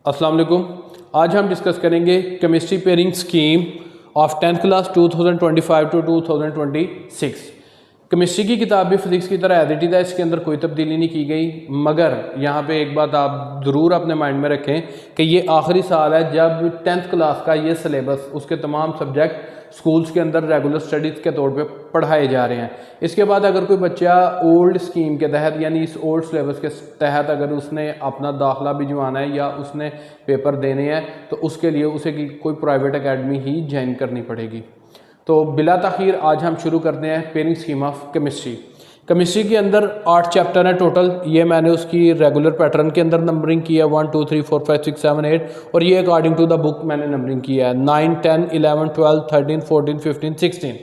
अस्सलाम वालेकुम। आज हम डिस्कस करेंगे chemistry pairing scheme of 10th class 2025 to 2026। Chemistry की किताब भी फिजिक्स की तरह एज इट इज़ है, इसके अंदर कोई तब्दीली नहीं की गई, मगर यहाँ पे एक बात आप ज़रूर अपने माइंड में रखें कि ये आखिरी साल है जब 10th क्लास का ये सिलेबस, उसके तमाम सब्जेक्ट स्कूल्स के अंदर रेगुलर स्टडीज़ के तौर पे पढ़ाए जा रहे हैं। इसके बाद अगर कोई बच्चा ओल्ड स्कीम के तहत यानी इस ओल्ड सिलेबस के तहत अगर उसने अपना दाखिला भिजवाना है या उसने पेपर देने हैं तो उसके लिए उसे कोई प्राइवेट एकेडमी ही ज्वाइन करनी पड़ेगी। तो बिला ताखीर आज हम शुरू करते हैं pairing scheme of chemistry. Chemistry के अंदर 8 चैप्टर हैं टोटल। ये मैंने उसकी रेगुलर पैटर्न के अंदर नंबरिंग किया है 1 2 3 4 5 6 7 8, और ये अकॉर्डिंग टू द बुक मैंने नंबरिंग किया है 9 10 11 12 13 14 15 16।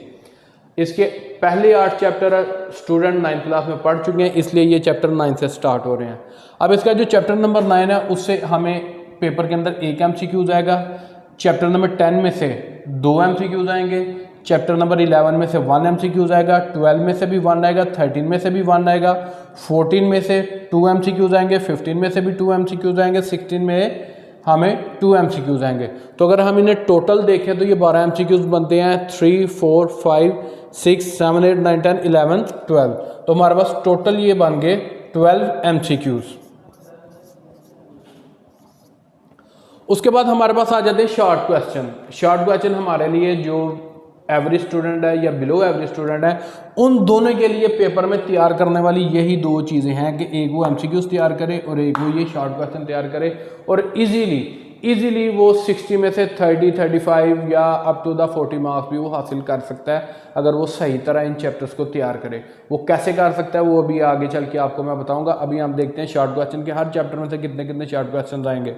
इसके पहले 8 चैप्टर स्टूडेंट 9th क्लास में पढ़ चुके हैं, इसलिए ये चैप्टर 9 से स्टार्ट हो रहे हैं। अब इसका जो चैप्टर नंबर 9 है उससे हमें पेपर के अंदर एक MCQ आएगा। चैप्टर नंबर 10 में से 2 MCQ आएंगे। चैप्टर नंबर 11 में से 1 MCQ आएगा। 12 में से भी 1 आएगा। 13 में से भी 1 आएगा। 14 में से 2 MCQ आएंगे। 15 में से भी 2 MCQ आएंगे। 16 में हमें 2 MCQ आएंगे। तो अगर हम इन्हें टोटल देखें तो ये 12 MCQ बनते हैं। 3 4 5 6 7 8 9 10 11 12। तो हमारे पास टोटल ये बन गए 12 MCQ। उसके बाद हमारे पास आ जाते हैं शॉर्ट क्वेश्चन। शॉर्ट क्वेश्चन हमारे लिए जो एवरेज स्टूडेंट है या बिलो एवरेज स्टूडेंट है उन दोनों के लिए पेपर में तैयार करने वाली यही 2 चीज़ें हैं कि एक वो MCQs तैयार करे और एक वो ये शॉर्ट क्वेश्चन तैयार करे, और इजीली वो 60 में से 30 35 या अप टू द 40 मार्क्स भी वो हासिल कर सकता है अगर वो सही तरह इन चैप्टर्स को तैयार करे। वो कैसे कर सकता है वो अभी आगे चल के आपको मैं बताऊँगा। अभी हम देखते हैं शॉर्ट क्वेश्चन के हर चैप्टर में से कितने कितने शॉर्ट क्वेश्चन आएंगे।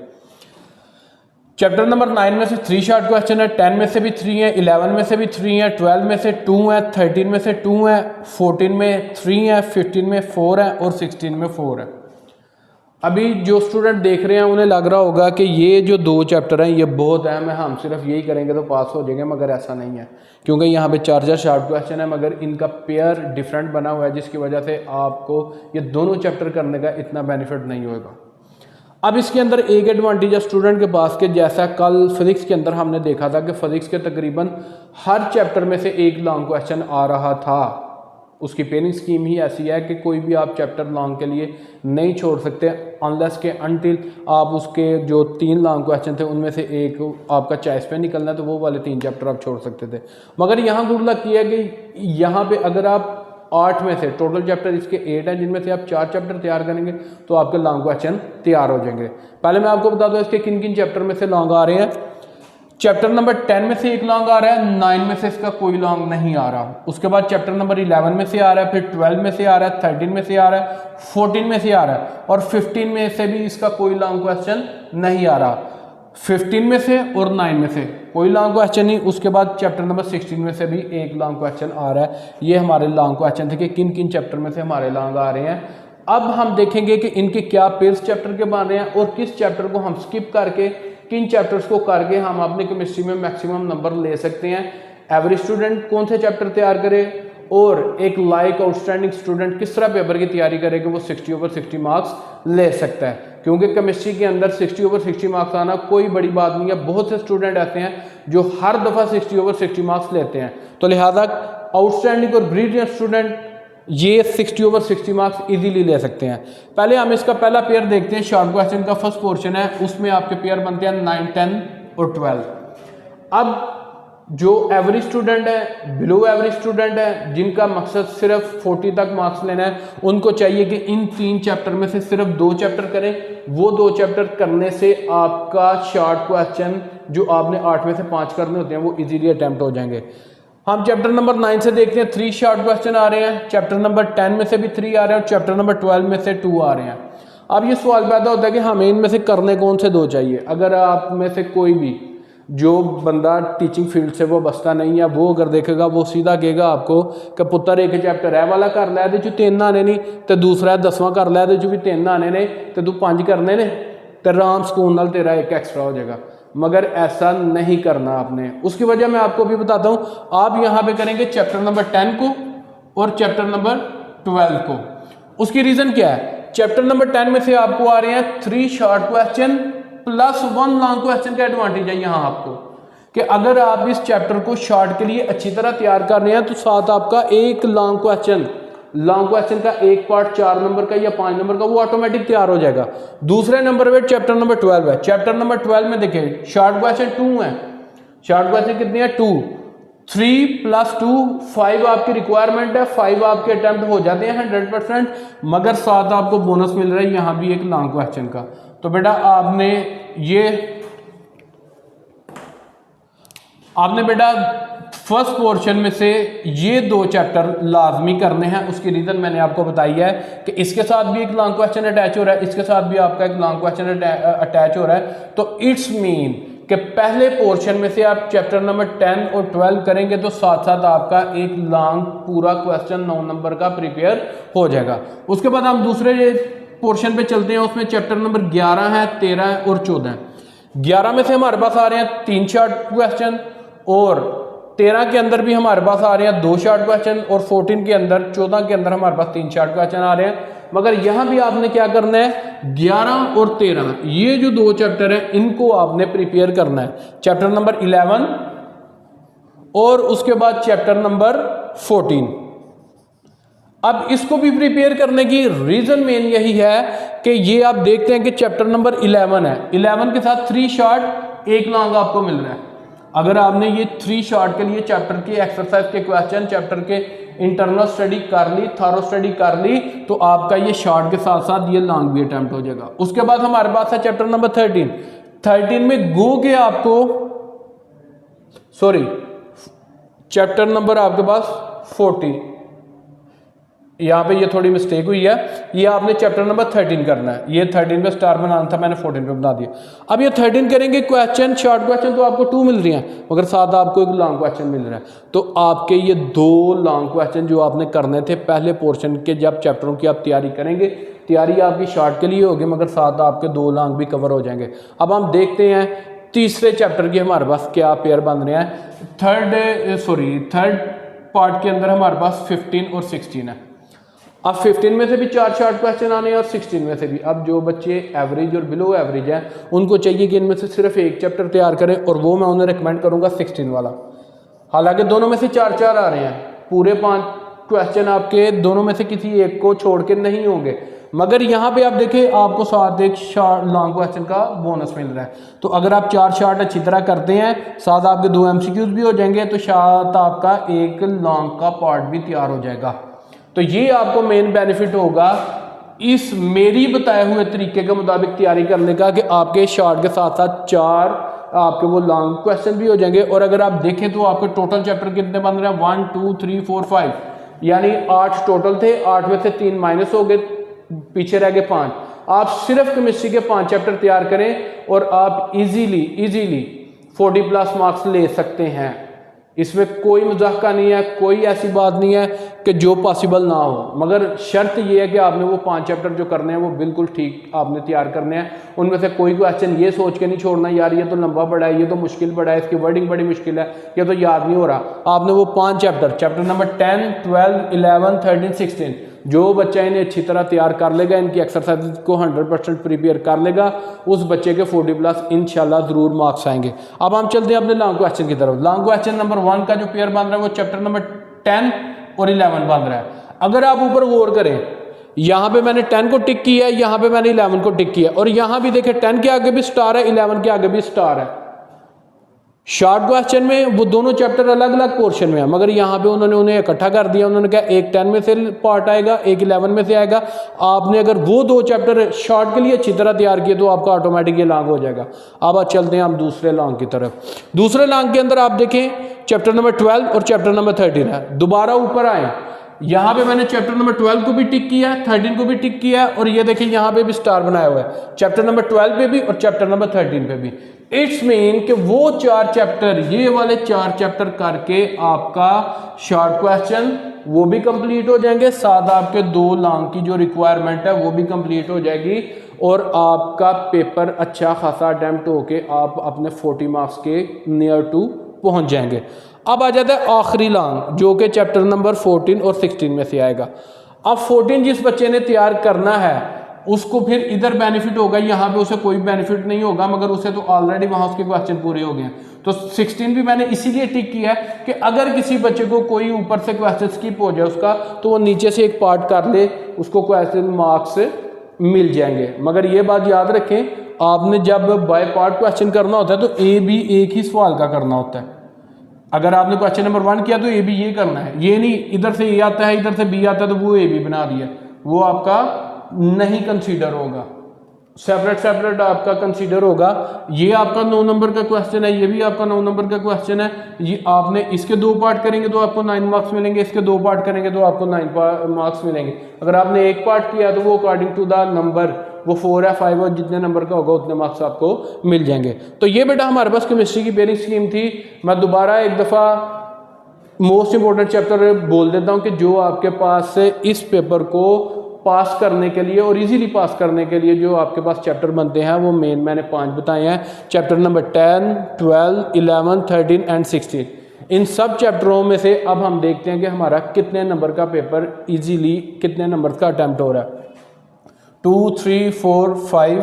चैप्टर नंबर 9 में से 3 शॉर्ट क्वेश्चन है। 10 में से भी 3 है। 11 में से भी 3 है। 12 में से 2 है। 13 में से 2 है। 14 में 3 है। 15 में 4 है और 16 में 4 है। अभी जो स्टूडेंट देख रहे हैं उन्हें लग रहा होगा कि ये जो 2 चैप्टर हैं ये बहुत अहम है, हम सिर्फ यही करेंगे तो पास हो जाएंगे, मगर ऐसा नहीं है, क्योंकि यहाँ पे 4 शॉर्ट क्वेश्चन है मगर इनका पेयर डिफरेंट बना हुआ है, जिसकी वजह से आपको ये दोनों चैप्टर करने का इतना बेनिफिट नहीं होगा। अब इसके अंदर एक एडवांटेज है स्टूडेंट के पास के, जैसा कल फिजिक्स के अंदर हमने देखा था कि फिजिक्स के तकरीबन हर चैप्टर में से एक लॉन्ग क्वेश्चन आ रहा था। उसकी पेयरिंग स्कीम ही ऐसी है कि कोई भी आप चैप्टर लॉन्ग के लिए नहीं छोड़ सकते अनलेस के अनटिल आप उसके जो 3 लॉन्ग क्वेश्चन थे उनमें से एक आपका चॉइस पे निकलना है तो वो वाले 3 चैप्टर आप छोड़ सकते थे। मगर यहाँ गुड लक किया कि यहाँ पे अगर आप 8 में से टोटल चैप्टर इसके 8 हैं जिनमें से आप 4 चैप्टर तैयार करेंगे तो आपके लॉन्ग क्वेश्चन तैयार हो जाएंगे। पहले मैं आपको बता दूं इसके किन किन चैप्टर में से लॉन्ग आ रहे हैं। चैप्टर नंबर 10 में से एक लॉन्ग आ रहा है। 9 में से इसका कोई लॉन्ग नहीं आ रहा। उसके बाद चैप्टर नंबर 11 में से आ रहा है, फिर 12 में से आ रहा है, 13 में से आ रहा है, 14 में से आ रहा है और 15 में से भी इसका कोई लॉन्ग क्वेश्चन नहीं आ रहा। 15 में से और 9 में से कोई लॉन्ग क्वेश्चन नहीं। उसके बाद चैप्टर नंबर 16 में से भी एक लॉन्ग क्वेश्चन आ रहा है। ये हमारे लॉन्ग क्वेश्चन थे कि किन किन चैप्टर में से हमारे लॉन्ग आ रहे हैं। अब हम देखेंगे कि इनके क्या पेयर्स चैप्टर के बन रहे हैं और किस चैप्टर को हम स्किप करके किन चैप्टर्स को करके हम अपने केमिस्ट्री में मैक्सिमम नंबर ले सकते हैं। एवरेज स्टूडेंट कौन से चैप्टर तैयार करे और एक लाइक आउटस्टैंडिंग स्टूडेंट किस तरह पेपर की तैयारी करे कि वो 60 ओवर 60 मार्क्स ले सकता है, क्योंकि केमिस्ट्री के अंदर 60 ओवर 60 मार्क्स आना कोई बड़ी बात नहीं है। बहुत से स्टूडेंट ऐसे हैं जो हर दफ़ा 60 ओवर 60 मार्क्स लेते हैं, तो लिहाजा आउटस्टैंडिंग और ब्रिलियंट स्टूडेंट ये 60 ओवर 60 मार्क्स इजीली ले सकते हैं। पहले हम इसका पहला पेयर देखते हैं। शॉर्ट क्वेश्चन का फर्स्ट पोर्शन है, उसमें आपके पेयर बनते हैं 9 10 और 12। अब जो एवरेज स्टूडेंट है, बिलो एवरेज स्टूडेंट है, जिनका मकसद सिर्फ 40 तक मार्क्स लेना है, उनको चाहिए कि इन 3 चैप्टर में से सिर्फ 2 चैप्टर करें। वो 2 चैप्टर करने से आपका शॉर्ट क्वेश्चन जो आपने 8 में से 5 करने होते हैं वो इजीली अटेम्प्ट हो जाएंगे। हम चैप्टर नंबर 9 से देखते हैं। 3 शॉर्ट क्वेश्चन आ रहे हैं। चैप्टर नंबर 10 में से भी 3 आ रहे हैं और चैप्टर नंबर 12 में से 2 आ रहे हैं। अब ये सवाल पैदा होता है कि हमें इनमें से करने कौन से 2 चाहिए। अगर आप में से कोई भी जो बंदा टीचिंग फील्ड से वो बसता नहीं है, वो अगर देखेगा वो सीधा कहेगा आपको कि पुत्र एक चैप्टर है वाला कर लै जो 3 आने नहीं, तो दूसरा 10वां कर लै जो भी 3 आने ने, तो तू 5 करने ने, तो आराम सुकून नाल तेरा 1 एक्स्ट्रा हो जाएगा। मगर ऐसा नहीं करना आपने। उसकी वजह मैं आपको भी बताता हूँ। आप यहाँ पे करेंगे चैप्टर नंबर 10 को और चैप्टर नंबर 12 को। उसकी रीज़न क्या है? चैप्टर नंबर 10 में से आपको आ रहे हैं 3 शॉर्ट क्वेश्चन +1 लॉन्ग क्वेश्चन का एडवांटेज है यहाँ आपको कि अगर आप इस चैप्टर को शॉर्ट के लिए अच्छी तरह तैयार कर रहे हैं तो साथ आपका एक लॉन्ग क्वेश्चन का एक पार्ट 4 नंबर का या 5 नंबर का वो ऑटोमेटिक तैयार हो जाएगा। दूसरे नंबर पे चैप्टर नंबर 12 है। चैप्टर नंबर 12 में देखिए शॉर्ट क्वेश्चन 2 है। शॉर्ट क्वेश्चन कितने हैं? 2। 3 + 2 5 आपकी रिक्वायरमेंट है। 5 आपके अटेम्प्ट हो जाते हैं 100%, मगर साथ आपको बोनस मिल रहा है यहाँ भी एक लॉन्ग क्वेश्चन का। तो बेटा आपने बेटा फर्स्ट पोर्शन में से ये 2 चैप्टर लाजमी करने हैं। उसकी रीज़न मैंने आपको बताई है कि इसके साथ भी एक लॉन्ग क्वेश्चन अटैच हो रहा है, इसके साथ भी आपका एक लॉन्ग क्वेश्चन अटैच हो रहा है। तो इट्स मीन कि पहले पोर्शन में से आप चैप्टर नंबर 10 और 12 करेंगे तो साथ साथ आपका एक लॉन्ग पूरा क्वेश्चन 9 नंबर का प्रिपेयर हो जाएगा। उसके बाद हम दूसरे पोर्शन पे चलते हैं। उसमें चैप्टर नंबर 11 है, 13 है और 14 है। 11 में से हमारे पास आ रहे हैं 3 शॉर्ट क्वेश्चन और 13 के अंदर भी हमारे पास आ रहे हैं 2 शॉर्ट क्वेश्चन और 14 के अंदर हमारे पास 3 शॉर्ट क्वेश्चन आ रहे हैं। मगर यहां भी आपने क्या करना है, 11 और 13 ये जो 2 चैप्टर हैं इनको आपने प्रिपेयर करना है। चैप्टर नंबर 11 और उसके बाद चैप्टर नंबर 14। अब इसको भी प्रिपेयर करने की रीजन मेन यही है कि ये आप देखते हैं कि चैप्टर नंबर 11 है, 11 के साथ 3 शॉर्ट 1 लॉन्ग आपको मिल रहा है। अगर आपने ये 3 शॉर्ट के लिए चैप्टर की एक्सरसाइज के क्वेश्चन, चैप्टर के इंटरनल स्टडी कर ली, थॉरो स्टडी कर ली, तो आपका ये शॉर्ट के साथ साथ ये लॉन्ग भी अटेम्प्ट हो जाएगा। उसके बाद हमारे पास है चैप्टर नंबर 13 में गो के आपको चैप्टर नंबर आपके पास 40, यहाँ पे ये थोड़ी मिस्टेक हुई है, ये आपने चैप्टर नंबर 13 करना है। ये 13 पे स्टार बनाना था, मैंने 14 पे बना दिया। अब ये 13 करेंगे क्वेश्चन, शॉर्ट क्वेश्चन तो आपको 2 मिल रही हैं, मगर साथ आपको एक लॉन्ग क्वेश्चन मिल रहा है। तो आपके ये 2 लॉन्ग क्वेश्चन जो आपने करने थे पहले पोर्शन के, जब चैप्टरों की आप तैयारी करेंगे, तैयारी आपकी शॉर्ट के लिए होगी मगर साथ आपके 2 लॉन्ग भी कवर हो जाएंगे। अब हम देखते हैं तीसरे चैप्टर की हमारे पास क्या पेयर बन रहे हैं। थर्ड पार्ट के अंदर हमारे पास 15 और 16 है। अब 15 में से भी 4 शॉर्ट क्वेश्चन आने हैं और 16 में से भी। अब जो बच्चे एवरेज और बिलो एवरेज हैं उनको चाहिए कि इनमें से सिर्फ एक चैप्टर तैयार करें, और वो मैं उन्हें रिकमेंड करूंगा 16 वाला। हालांकि दोनों में से 4 आ रहे हैं, पूरे 5 क्वेश्चन आपके दोनों में से किसी एक को छोड़ के नहीं होंगे, मगर यहाँ पे आप देखें आपको साथ एक शॉर्ट लॉन्ग क्वेश्चन का बोनस मिल रहा है। तो अगर आप 4 शॉर्ट अच्छी तरह करते हैं, साथ आपके 2 MCQs भी हो जाएंगे, तो साथ आपका एक लॉन्ग का पार्ट भी तैयार हो जाएगा। तो ये आपको मेन बेनिफिट होगा इस मेरी बताए हुए तरीके के मुताबिक तैयारी करने का कि आपके शॉर्ट के साथ साथ 4 आपके वो लॉन्ग क्वेश्चन भी हो जाएंगे। और अगर आप देखें तो आपके टोटल चैप्टर कितने बन रहे हैं, 1 2 3 4 5, यानी 8 टोटल थे, 8 में से 3 माइनस हो गए, पीछे रह गए 5। आप सिर्फ केमिस्ट्री के 5 चैप्टर तैयार करें और आप इजीली 40+ मार्क्स ले सकते हैं। इसमें कोई मजाक का नहीं है, कोई ऐसी बात नहीं है कि जो पॉसिबल ना हो, मगर शर्त ये है कि आपने वो 5 चैप्टर जो करने हैं वो बिल्कुल ठीक आपने तैयार करने हैं। उनमें से कोई क्वेश्चन ये सोच के नहीं छोड़ना यार ये तो लंबा पड़ा है, ये तो मुश्किल पड़ा है, इसकी वर्डिंग बड़ी मुश्किल है, ये तो याद नहीं हो रहा। आपने वो 5 चैप्टर नंबर 10 12 11 13 16 जो बच्चा इन्हें अच्छी तरह तैयार कर लेगा, इनकी एक्सरसाइज को 100% प्रिपेयर कर लेगा, उस बच्चे के 40+ इंशाल्लाह जरूर मार्क्स आएंगे। अब हम चलते हैं अपने लॉन्ग क्वेश्चन की तरफ। लॉन्ग क्वेश्चन नंबर 1 का जो पेयर बन रहा है वो चैप्टर नंबर 10 और 11 बन रहा है। अगर आप ऊपर गौर करें, यहाँ पे मैंने 10 को टिक किया है, यहाँ पे मैंने 11 को टिक किया, और यहाँ भी देखें 10 के आगे भी स्टार है, 11 के आगे भी स्टार है। शॉर्ट क्वेश्चन में वो दोनों चैप्टर अलग अलग पोर्शन में है, मगर यहाँ पे उन्होंने उन्हें इकट्ठा कर दिया। उन्होंने कहा एक 10 में से पार्ट आएगा, एक 11 में से आएगा। आपने अगर वो 2 चैप्टर शॉर्ट के लिए अच्छी तरह तैयार किए तो आपका ऑटोमेटिक ये लॉन्ग हो जाएगा। अब आप चलते हैं हम दूसरे लॉन्ग की तरफ। दूसरे लॉन्ग के अंदर आप देखें चैप्टर नंबर 12 और चैप्टर नंबर 13 है। दोबारा ऊपर आए, यहाँ पे मैंने चैप्टर नंबर 12 को भी टिक किया है, 13 को भी टिक किया है, और ये देखिए यहाँ पे भी स्टार बनाया हुआ है, चैप्टर नंबर 12 पे भी और चैप्टर नंबर 13 पे भी। इट्स मीन कि वो 4 चैप्टर, ये वाले 4 चैप्टर करके आपका शॉर्ट क्वेश्चन वो भी कंप्लीट हो जाएंगे, साथ आपके 2 लॉन्ग की जो रिक्वायरमेंट है वो भी कंप्लीट हो जाएगी, और आपका पेपर अच्छा खासा अटेम्प्ट होके आप अपने 40 मार्क्स के नियर टू पहुंच जाएंगे। अब आ जाता है आखिरी लॉन्ग जो कि चैप्टर नंबर 14 और 16 में से आएगा। अब 14 जिस बच्चे ने तैयार करना है उसको फिर इधर बेनिफिट होगा, यहाँ पे उसे कोई बेनिफिट नहीं होगा, मगर उसे तो ऑलरेडी वहाँ उसके क्वेश्चन पूरे हो गए हैं। तो 16 भी मैंने इसीलिए टिक किया है कि अगर किसी बच्चे को कोई ऊपर से क्वेश्चन स्किप हो जाए उसका, तो वो नीचे से एक पार्ट कर ले, उसको क्वेश्चन मार्क्स मिल जाएंगे। मगर ये बात याद रखें, आपने जब बाय पार्ट क्वेश्चन करना होता है तो ए बी एक ही सवाल का करना होता है। अगर आपने क्वेश्चन नंबर 1 किया तो ए बी ये करना है, ये नहीं इधर से ए आता है इधर से बी आता है तो वो ए बी बना दिया, वो आपका नहीं कंसीडर होगा, सेपरेट सेपरेट आपका कंसीडर होगा। ये आपका 9 नंबर का क्वेश्चन है, ये भी आपका 9 नंबर का क्वेश्चन है। ये आपने इसके 2 पार्ट करेंगे तो आपको 9 मार्क्स मिलेंगे, इसके 2 पार्ट करेंगे तो आपको 9 मार्क्स मिलेंगे। अगर आपने एक पार्ट किया तो वो अकॉर्डिंग टू द नंबर, वो 4 या 5 और जितने नंबर का होगा उतने मार्क्स आपको मिल जाएंगे। तो ये बेटा हमारे पास केमिस्ट्री की बेरिंग स्कीम थी। मैं दोबारा एक दफ़ा मोस्ट इंपॉर्टेंट चैप्टर बोल देता हूँ कि जो आपके पास इस पेपर को पास करने के लिए और इजीली पास करने के लिए जो आपके पास चैप्टर बनते हैं वो मेन मैंने 5 बताए हैं। Chapter number 10, 12, 11, 13 and 16। इन सब चैप्टरों में से अब हम देखते हैं कि हमारा कितने नंबर का पेपर इजीली कितने नंबर का अटैम्प्ट हो रहा है। 2, 3, 4, 5,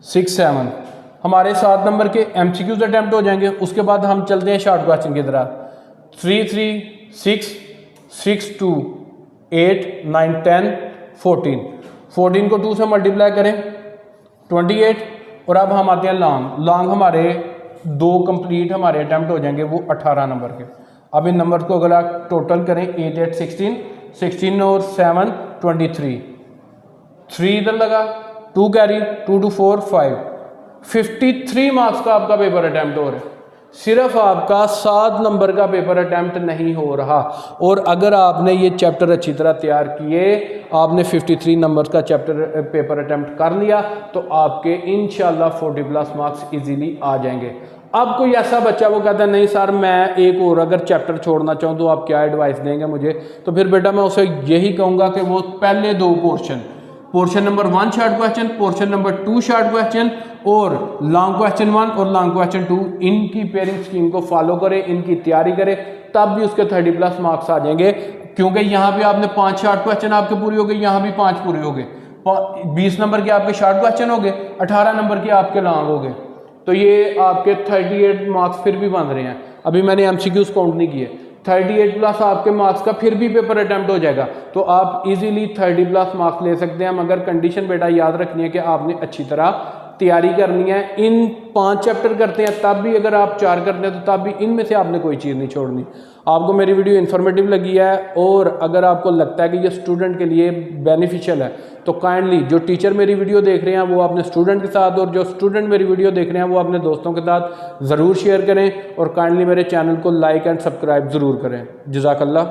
6, 7 हमारे 7 नंबर के MCQs अटैम्प्ट हो जाएंगे। उसके बाद हम चलते हैं शॉर्ट क्वेश्चन की तरह। 3, 3, 6, 6, 2, 8, 9, 10, 14। 14 को 2 से मल्टीप्लाई करें 28। और अब हम आते हैं लॉन्ग। लॉन्ग हमारे 2 कंप्लीट हमारे अटैम्प्ट हो जाएंगे, वो 18 नंबर के। अब इन नंबर को अगर आप टोटल करें 8, 8, 16, 16 और 7, 23, 3 इधर लगा, 2 कैरी, 2 to 4, 5, 53 मार्क्स का आपका पेपर अटैम्प्ट हो रहा है। सिर्फ आपका 7 नंबर का पेपर अटैम्प्ट नहीं हो रहा। और अगर आपने ये चैप्टर अच्छी तरह तैयार किए, आपने 53 नंबर का चैप्टर पेपर अटैम्प्ट कर लिया, तो आपके इंशाल्लाह 40+ मार्क्स इजीली आ जाएंगे। अब कोई ऐसा बच्चा वो कहता है नहीं सर मैं एक और अगर चैप्टर छोड़ना चाहूँ तो आप क्या एडवाइस देंगे मुझे, तो फिर बेटा मैं उसे यही कहूँगा कि वो पहले 2 portion number 1 short question, portion number 2 short question और लॉन्ग क्वेश्चन 1 और लॉन्ग क्वेश्चन 2, इनकी पेयरिंग स्कीम को फॉलो करें, इनकी तैयारी करें, तब भी उसके 30+ मार्क्स आ जाएंगे। क्योंकि यहाँ पे आपने 5 शॉर्ट क्वेश्चन आपके पूरे हो गए, यहाँ भी 5 पूरे हो गए, 20 नंबर के आपके शॉर्ट क्वेश्चन हो गए, 18 नंबर के आपके लॉन्ग हो गए। तो ये आपके 38 मार्क्स फिर भी बन रहे हैं। अभी मैंने MCQs काउंट नहीं किए। 38+ आपके मार्क्स का फिर भी पेपर अटैम्प्ट हो जाएगा, तो आप इजीली 30+ मार्क्स ले सकते हैं। मगर कंडीशन बेटा याद रखनी है कि आपने अच्छी तरह तैयारी करनी है। इन 5 चैप्टर करते हैं तब भी, अगर आप 4 करते हैं तो तब भी, इनमें से आपने कोई चीज़ नहीं छोड़नी। आपको मेरी वीडियो इन्फॉर्मेटिव लगी है और अगर आपको लगता है कि ये स्टूडेंट के लिए बेनिफिशियल है, तो काइंडली जो टीचर मेरी वीडियो देख रहे हैं वो अपने स्टूडेंट के साथ, और जो स्टूडेंट मेरी वीडियो देख रहे हैं वो अपने दोस्तों के साथ ज़रूर शेयर करें, और काइंडली मेरे चैनल को लाइक एंड सब्सक्राइब ज़रूर करें। जज़ाकल्लाह।